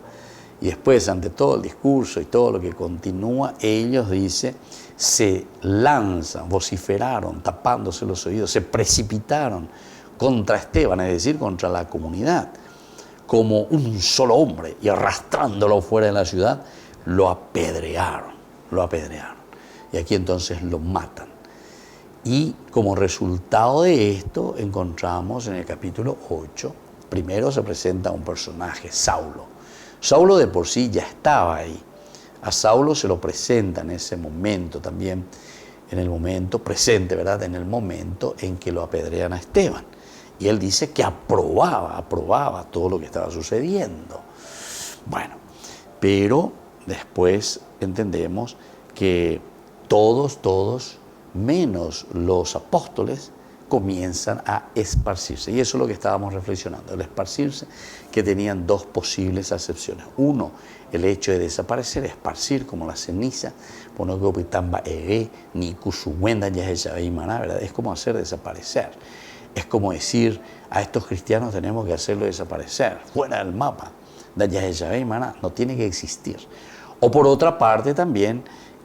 Y después, ante todo el discurso y todo lo que continúa, ellos, dice, se lanzan, vociferaron, tapándose los oídos, se precipitaron contra Esteban, es decir, contra la comunidad, como un solo hombre, y arrastrándolo fuera de la ciudad, lo apedrearon. Y aquí entonces lo matan. Y como resultado de esto, encontramos en el capítulo 8, primero se presenta un personaje, Saulo. Saulo de por sí ya estaba ahí. A Saulo se lo presenta en ese momento también, en el momento presente, ¿verdad? En el momento en que lo apedrean a Esteban. Y él dice que aprobaba todo lo que estaba sucediendo. Bueno, pero después entendemos que todos, menos los apóstoles, comienzan a esparcirse. Y eso es lo que estábamos reflexionando, el esparcirse, que tenían dos posibles acepciones. Uno, el hecho de desaparecer, esparcir como la ceniza, ¿verdad? Es como hacer desaparecer. Es como decir, a estos cristianos tenemos que hacerlo desaparecer, fuera del mapa. No tiene que existir. O por otra parte también,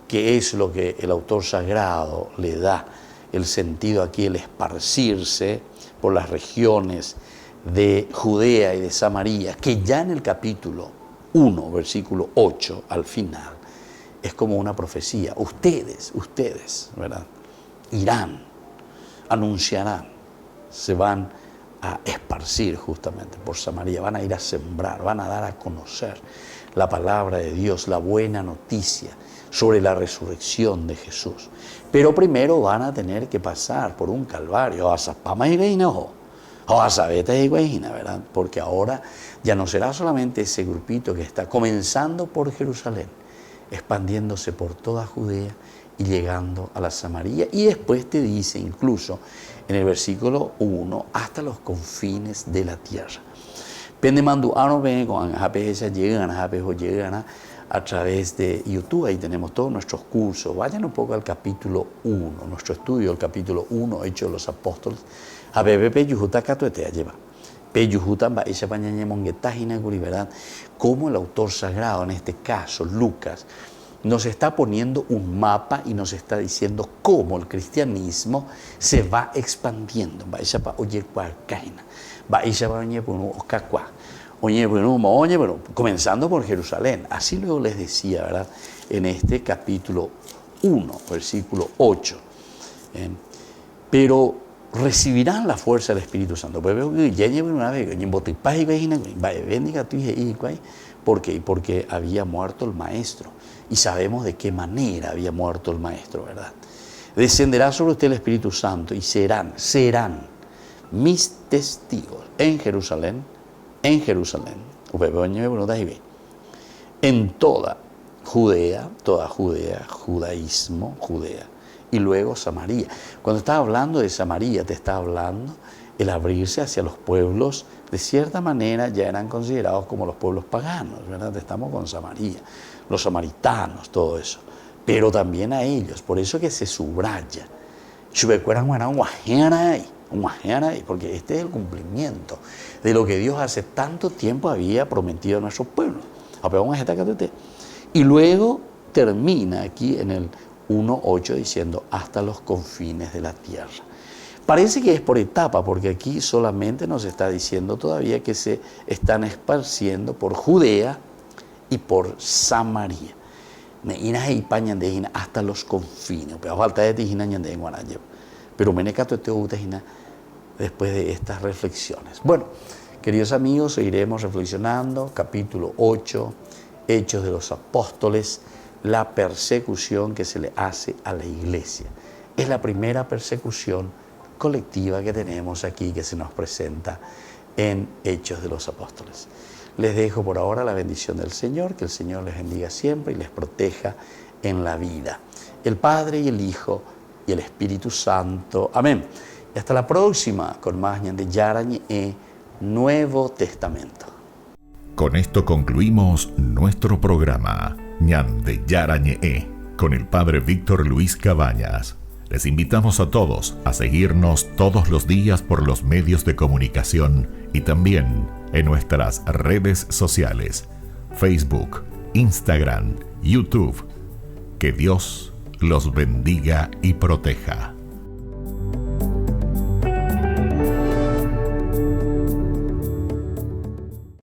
que es lo que el autor sagrado le da el sentido aquí, el esparcirse por las regiones de Judea y de Samaria, que ya en el capítulo 1, versículo 8, al final, es como una profecía. Ustedes, ¿verdad? Irán, anunciarán, se van a esparcir justamente por Samaria, van a ir a sembrar, van a dar a conocer la palabra de Dios, la buena noticia sobre la resurrección de Jesús. Pero primero van a tener que pasar por un calvario, ¿verdad? Porque ahora ya no será solamente ese grupito que está comenzando por Jerusalén, expandiéndose por toda Judea y llegando a la Samaria. Y después te dice incluso en el versículo 1, hasta los confines de la tierra. Llegan a través de YouTube, ahí tenemos todos nuestros cursos. Vayan un poco al capítulo 1, nuestro estudio, el capítulo 1, Hechos de los Apóstoles. Como el autor sagrado, en este caso Lucas, nos está poniendo un mapa y nos está diciendo cómo el cristianismo se va expandiendo. Comenzando por Jerusalén. Así luego les decía, ¿verdad? En este capítulo 1, versículo 8. Pero recibirán la fuerza del Espíritu Santo. ¿Por qué? Porque había muerto el maestro. Y sabemos de qué manera había muerto el maestro, ¿verdad? Descenderá sobre usted el Espíritu Santo y serán mis testigos en Jerusalén, en toda Judea, judaísmo, Judea, y luego Samaria. Cuando está hablando de Samaria, te está hablando el abrirse hacia los pueblos, de cierta manera ya eran considerados como los pueblos paganos, ¿verdad? Estamos con Samaria, los samaritanos, todo eso, pero también a ellos, por eso que se subraya. Porque este es el cumplimiento de lo que Dios hace tanto tiempo había prometido a nuestro pueblo. Y luego termina aquí en el 1.8 diciendo hasta los confines de la tierra. Parece que es por etapa, porque aquí solamente nos está diciendo todavía que se están esparciendo por Judea y por Samaria. Hasta los confines. Pero después de estas reflexiones. Bueno, queridos amigos, seguiremos reflexionando. Capítulo 8, Hechos de los Apóstoles, la persecución que se le hace a la iglesia. Es la primera persecución colectiva que tenemos aquí, que se nos presenta en Hechos de los Apóstoles. Les dejo por ahora la bendición del Señor, que el Señor les bendiga siempre y les proteja en la vida. El Padre y el Hijo y el Espíritu Santo. Amén. Y hasta la próxima con más Ñande Yarañe Nuevo Testamento. Con esto concluimos nuestro programa Ñande Yarañe con el Padre Víctor Luis Cabañas. Les invitamos a todos a seguirnos todos los días por los medios de comunicación y también en nuestras redes sociales, Facebook, Instagram, YouTube. Que Dios los bendiga y proteja.